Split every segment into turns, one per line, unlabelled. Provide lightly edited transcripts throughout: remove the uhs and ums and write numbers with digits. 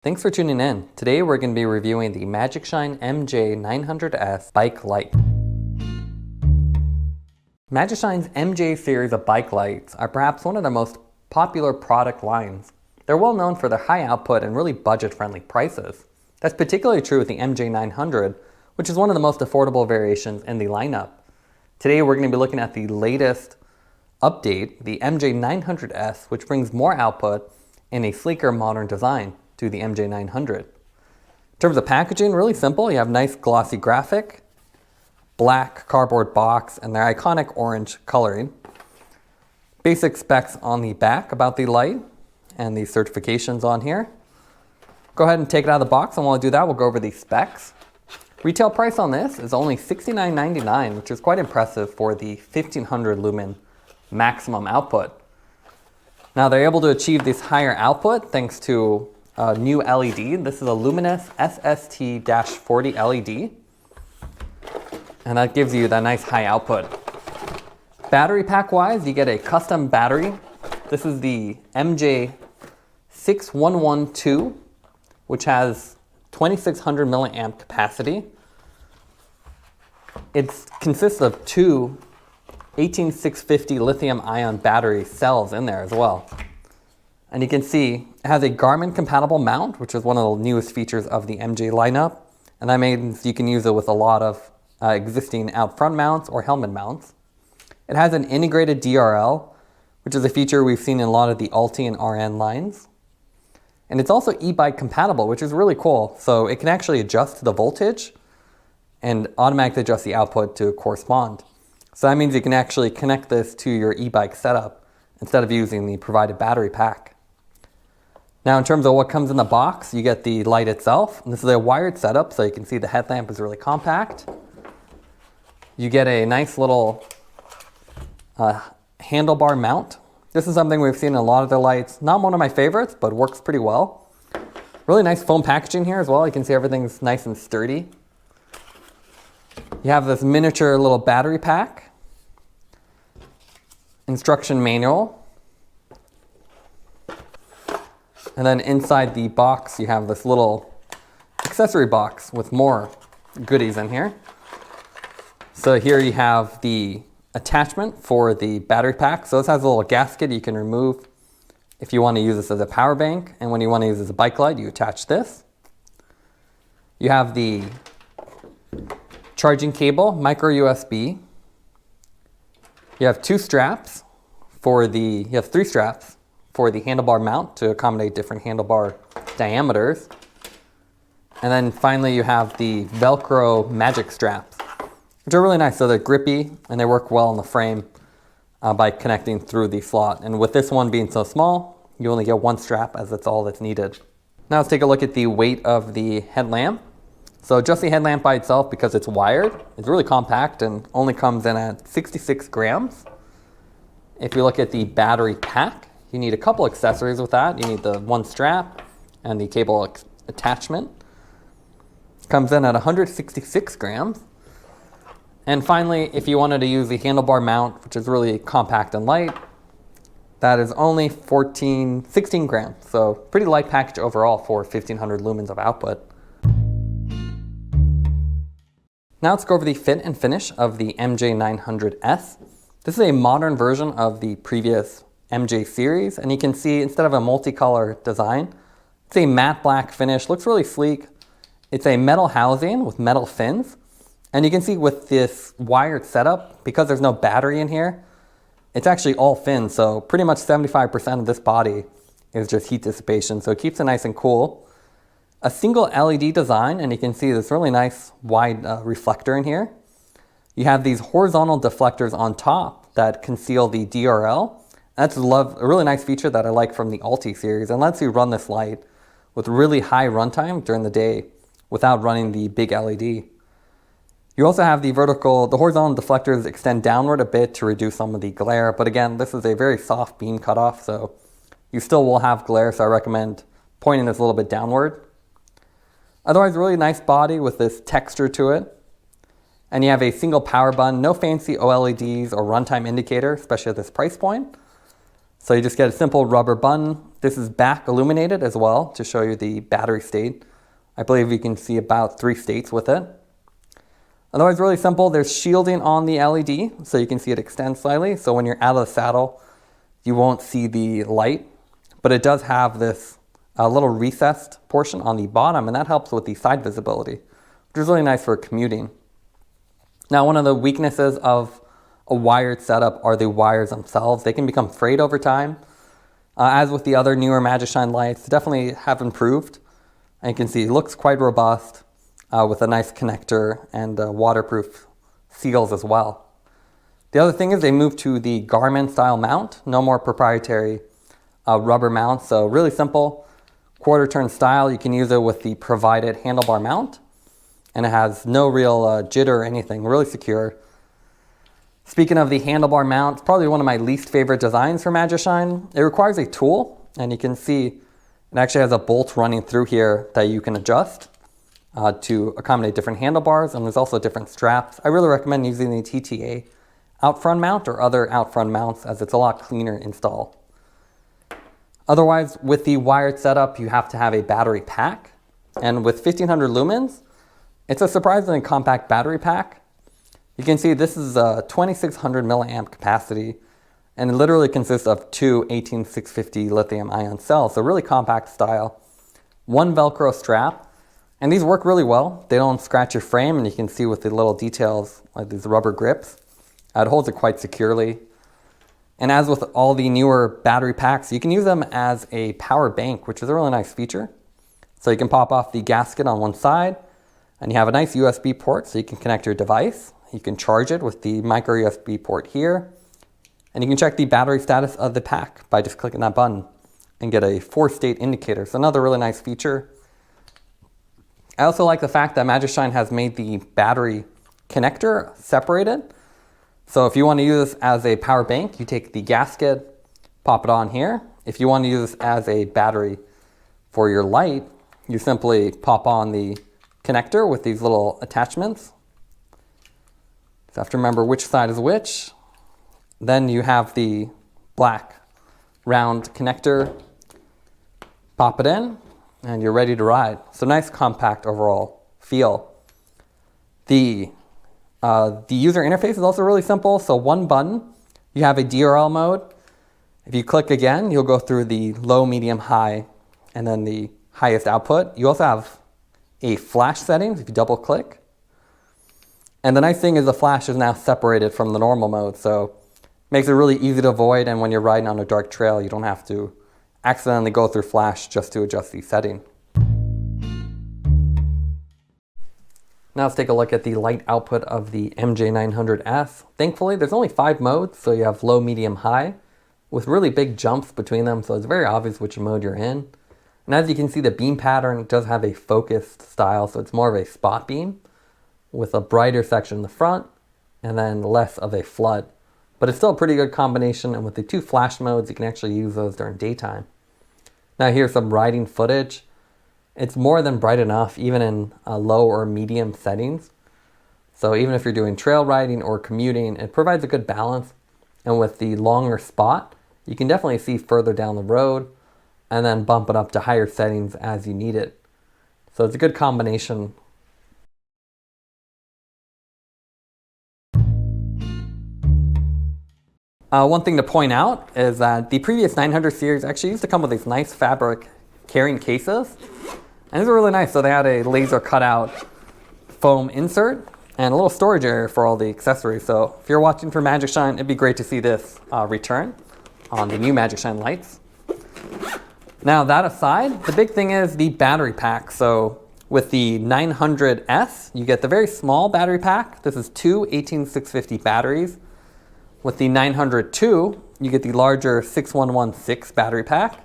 Thanks for tuning in. Today we're going to be reviewing the Magic Shine MJ900S bike light. Magic Shine's MJ series of bike lights are perhaps one of their most popular product lines. They're well known for their high output and really budget-friendly prices. That's particularly true with the MJ900, which is one of the most affordable variations in the lineup. Today we're going to be looking at the latest update, the MJ900S, which brings more output and a sleeker modern design to the MJ900. In terms of packaging, really simple. You have nice glossy graphic, black cardboard box, and their iconic orange coloring. Basic specs on the back about the light and the certifications on here. Go ahead and take it out of the box, and while I do that, we'll go over the specs. Retail price on this is only $69.99, which is quite impressive for the 1500 lumen maximum output. Now they're able to achieve this higher output thanks to a new LED. This is a luminous SST-40 LED, and that gives you that nice high output. Battery pack wise, you get a custom battery. This is the MJ6112, which has 2600 milliamp capacity. It consists of two 18650 lithium ion battery cells in there as well. And you can see it has a Garmin compatible mount, which is one of the newest features of the MJ lineup. And that means you can use it with a lot of existing out front mounts or helmet mounts. It has an integrated DRL, which is a feature we've seen in a lot of the Alti and RN lines. And it's also e-bike compatible, which is really cool. So it can actually adjust to the voltage and automatically adjust the output to correspond. So that means you can actually connect this to your e-bike setup instead of using the provided battery pack. Now in terms of what comes in the box, you get the light itself. And this is a wired setup, so you can see the headlamp is really compact. You get a nice little handlebar mount. This is something we've seen in a lot of their lights. Not one of my favorites, but works pretty well. Really nice foam packaging here as well. You can see everything's nice and sturdy. You have this miniature little battery pack, instruction manual, and then inside the box you have this little accessory box with more goodies in here. So here you have the attachment for the battery pack. So this has a little gasket you can remove if you want to use this as a power bank, and when you want to use it as a bike light, you attach this. You have the charging cable, micro USB. You have three straps for the handlebar mount to accommodate different handlebar diameters. And then finally you have the Velcro magic straps, which are really nice. So they're grippy and they work well on the frame by connecting through the slot. And with this one being so small, you only get one strap as that's all that's needed. Now let's take a look at the weight of the headlamp. So just the headlamp by itself, because it's wired, it's really compact and only comes in at 66 grams. If you look at the battery pack, you need a couple accessories with that. You need the one strap and the cable attachment. Comes in at 166 grams. And finally, if you wanted to use the handlebar mount, which is really compact and light, that is only 16 grams. So pretty light package overall for 1500 lumens of output. Now let's go over the fit and finish of the MJ900S. This is a modern version of the previous MJ series, and you can see instead of a multicolor design, it's a matte black finish. Looks really sleek. It's a metal housing with metal fins, and you can see with this wired setup, because there's no battery in here, it's actually all fins, so pretty much 75% of this body is just heat dissipation, so it keeps it nice and cool. A single LED design, and you can see this really nice wide reflector in here. You have these horizontal deflectors on top that conceal the DRL. That's a really nice feature that I like from the Alti series, and lets you run this light with really high runtime during the day without running the big LED. You also have the horizontal deflectors extend downward a bit to reduce some of the glare, but again, this is a very soft beam cutoff, so you still will have glare, so I recommend pointing this a little bit downward. Otherwise, really nice body with this texture to it. And you have a single power button, no fancy OLEDs or runtime indicator, especially at this price point. So you just get a simple rubber button This is back illuminated as well to show you the battery state. I believe you can see about 3 states with it. Otherwise, really simple. There's shielding on the LED, so you can see it extend slightly. So when you're out of the saddle, you won't see the light, but it does have this little recessed portion on the bottom, and that helps with the side visibility, which is really nice for commuting. Now, one of the weaknesses of a wired setup are the wires themselves. They can become frayed over time. As with the other newer MagicShine lights, definitely have improved. And you can see it looks quite robust with a nice connector and waterproof seals as well. The other thing is they moved to the Garmin style mount, no more proprietary rubber mount. So really simple, quarter turn style. You can use it with the provided handlebar mount, and it has no real jitter or anything, really secure. Speaking of the handlebar mount, it's probably one of my least favorite designs for MagicShine. It requires a tool, and you can see it actually has a bolt running through here that you can adjust to accommodate different handlebars, and there's also different straps. I really recommend using the TTA out front mount or other out front mounts, as it's a lot cleaner install. Otherwise, with the wired setup, you have to have a battery pack, and with 1500 lumens, it's a surprisingly compact battery pack. You can see this is a 2600 milliamp capacity, and it literally consists of 2 18650 lithium ion cells, so really compact style. 1 Velcro strap, and these work really well. They don't scratch your frame, and you can see with the little details, like these rubber grips, it holds it quite securely. And as with all the newer battery packs, you can use them as a power bank, which is a really nice feature. So you can pop off the gasket on one side, and you have a nice USB port so you can connect your device. You can charge it with the micro USB port here, and you can check the battery status of the pack by just clicking that button and get a 4-state indicator. So another really nice feature. I also like the fact that MagicShine has made the battery connector separated. So if you want to use this as a power bank, you take the gasket, pop it on here. If you want to use this as a battery for your light, you simply pop on the connector with these little attachments. So you have to remember which side is which. Then you have the black round connector. Pop it in, and you're ready to ride. So nice compact overall feel. The user interface is also really simple. So one button, you have a DRL mode. If you click again, you'll go through the low, medium, high, and then the highest output. You also have a flash settings if you double click. And the nice thing is the flash is now separated from the normal mode, so it makes it really easy to avoid, and when you're riding on a dark trail, you don't have to accidentally go through flash just to adjust the setting. Now let's take a look at the light output of the MJ900S. Thankfully, there's only 5 modes, so you have low, medium, high, with really big jumps between them, so it's very obvious which mode you're in. And as you can see, the beam pattern does have a focused style, so it's more of a spot beam, with a brighter section in the front, and then less of a flood. But it's still a pretty good combination, and with the 2 flash modes, you can actually use those during daytime. Now here's some riding footage. It's more than bright enough, even in low or medium settings. So even if you're doing trail riding or commuting, it provides a good balance. And with the longer spot, you can definitely see further down the road, and then bump it up to higher settings as you need it. So it's a good combination. One thing to point out is that the previous 900 series actually used to come with these nice fabric carrying cases. And these are really nice. So they had a laser cutout foam insert and a little storage area for all the accessories. So if you're watching for MagicShine, it'd be great to see this return on the new MagicShine lights. Now that aside, the big thing is the battery pack. So with the 900S, you get the very small battery pack. This is 2 18650 batteries. With the 902, you get the larger 6116 battery pack.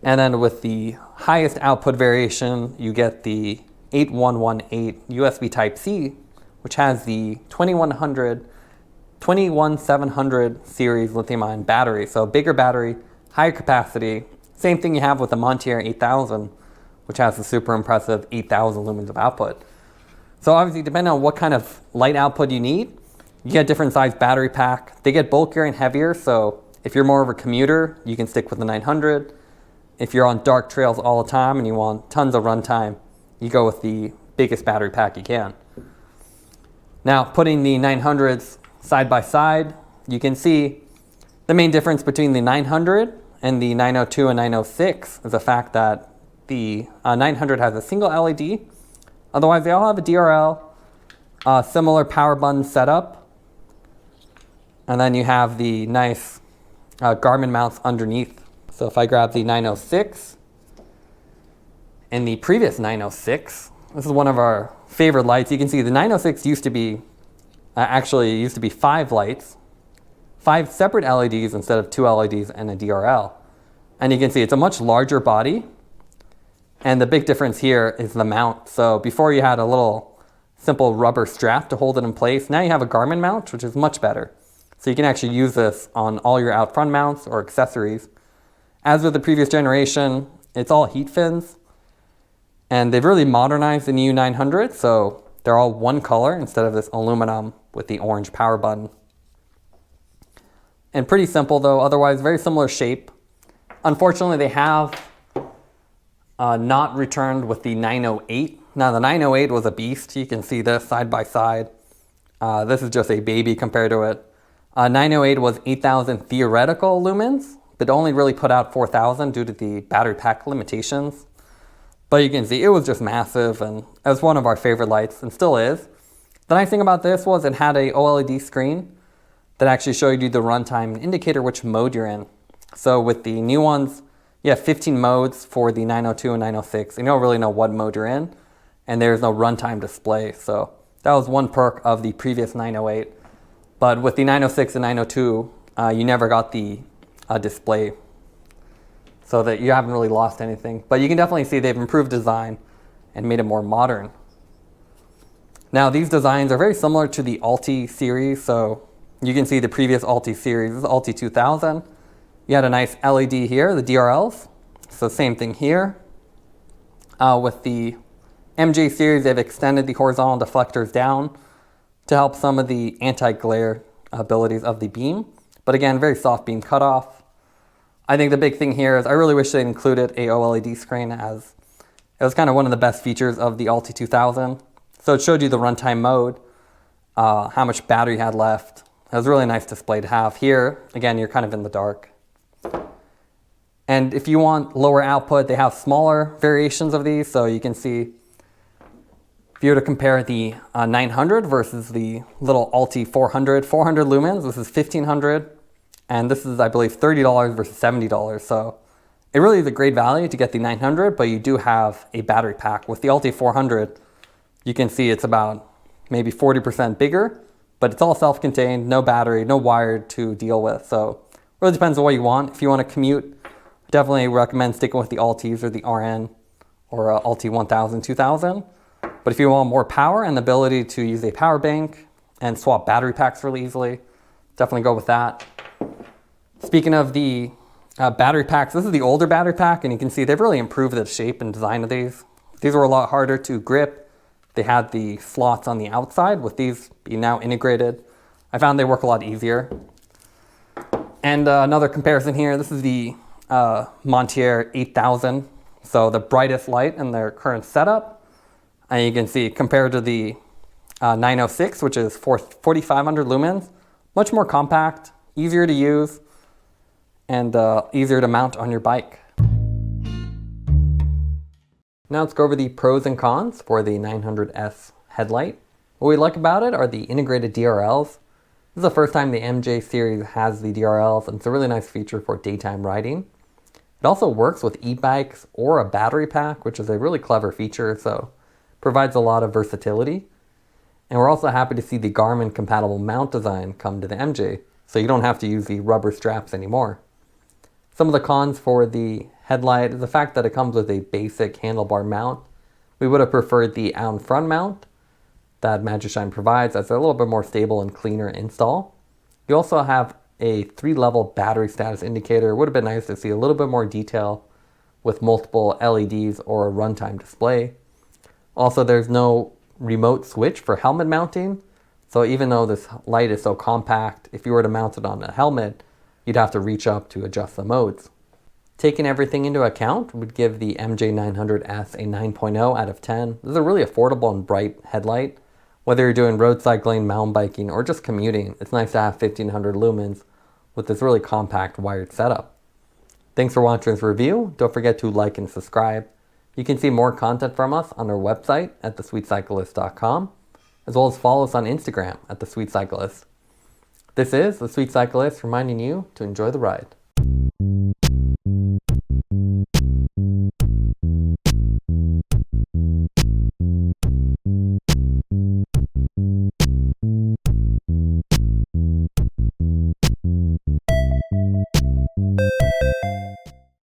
And then with the highest output variation, you get the 8118 USB Type-C, which has the 21700 series lithium-ion battery. So bigger battery, higher capacity. Same thing you have with the Montier 8000, which has the super impressive 8000 lumens of output. So obviously, depending on what kind of light output you need, you get a different size battery pack. They get bulkier and heavier, so If you're more of a commuter, you can stick with the 900. If you're on dark trails all the time and you want tons of runtime, you go with the biggest battery pack you can. Now, putting the 900s side by side, you can see the main difference between the 900 and the 902 and 906 is the fact that the 900 has a single LED. Otherwise, they all have a DRL, similar power button setup, and then you have the nice Garmin mounts underneath. So if I grab the 906 and the previous 906, this is one of our favorite lights. You can see the 906 used to be, actually used to be 5 lights, 5 separate LEDs instead of 2 LEDs and a DRL. And you can see it's a much larger body. And the big difference here is the mount. So before you had a little simple rubber strap to hold it in place. Now you have a Garmin mount, which is much better. So you can actually use this on all your out front mounts or accessories. As with the previous generation, it's all heat fins. And they've really modernized the new 900, so they're all one color instead of this aluminum with the orange power button. And pretty simple though, otherwise very similar shape. Unfortunately, they have not returned with the 908. Now the 908 was a beast. You can see this side by side. This is just a baby compared to it. 908 was 8,000 theoretical lumens, but only really put out 4,000 due to the battery pack limitations. But you can see it was just massive, and it was one of our favorite lights and still is. The nice thing about this was it had a OLED screen that actually showed you the runtime and indicator which mode you're in. So with the new ones, you have 15 modes for the 902 and 906. You don't really know what mode you're in, and there's no runtime display. So that was one perk of the previous 908. But with the 906 and 902, you never got the display, so that you haven't really lost anything. But you can definitely see they've improved design and made it more modern. Now these designs are very similar to the Alti series. So you can see the previous Alti series, this is Alti 2000. You had a nice LED here, the DRLs. So same thing here. With the MJ series, they've extended the horizontal deflectors down to help some of the anti-glare abilities of the beam. But again, very soft beam cutoff. I think the big thing here is I really wish they included a OLED screen, as it was kind of one of the best features of the Alti 2000. So it showed you the runtime mode, how much battery you had left. It was a really nice display to have. Here, again, you're kind of in the dark. And if you want lower output, they have smaller variations of these. So you can see, if you were to compare the 900 versus the little Alti 400 lumens, this is 1500. And this is, I believe, $30 versus $70. So it really is a great value to get the 900, but you do have a battery pack. With the Alti 400, you can see it's about maybe 40% bigger, but it's all self-contained, no battery, no wire to deal with. So it really depends on what you want. If you want to commute, definitely recommend sticking with the Altis or the RN or Alti 1000, 2000. But if you want more power and the ability to use a power bank and swap battery packs really easily, definitely go with that. Speaking of the battery packs, this is the older battery pack, and you can see they've really improved the shape and design of these. These were a lot harder to grip. They had the slots on the outside. With these being now integrated, I found they work a lot easier. And another comparison here, this is the Montier 8000. So the brightest light in their current setup. And you can see compared to the 906, which is 4,500 lumens, much more compact, easier to use, and easier to mount on your bike. Now let's go over the pros and cons for the 900S headlight. What we like about it are the integrated DRLs. This is the first time the MJ series has the DRLs, and it's a really nice feature for daytime riding. It also works with e-bikes or a battery pack, which is a really clever feature, so provides a lot of versatility. And we're also happy to see the Garmin compatible mount design come to the MJ, so you don't have to use the rubber straps anymore. Some of the cons for the headlight is the fact that it comes with a basic handlebar mount. We would have preferred the out front mount that MagiShine provides, as they're a little bit more stable and cleaner install. You also have a 3-level battery status indicator. It would have been nice to see a little bit more detail with multiple LEDs or a runtime display. Also, there's no remote switch for helmet mounting. So even though this light is so compact, if you were to mount it on a helmet, you'd have to reach up to adjust the modes. Taking everything into account, would give the MJ900S a 9.0 out of 10. This is a really affordable and bright headlight. Whether you're doing road cycling, mountain biking, or just commuting, it's nice to have 1500 lumens with this really compact wired setup. Thanks for watching this review. Don't forget to like and subscribe. You can see more content from us on our website at thesweetcyclist.com, as well as follow us on Instagram at thesweetcyclist. This is The Sweet Cyclist reminding you to enjoy the ride.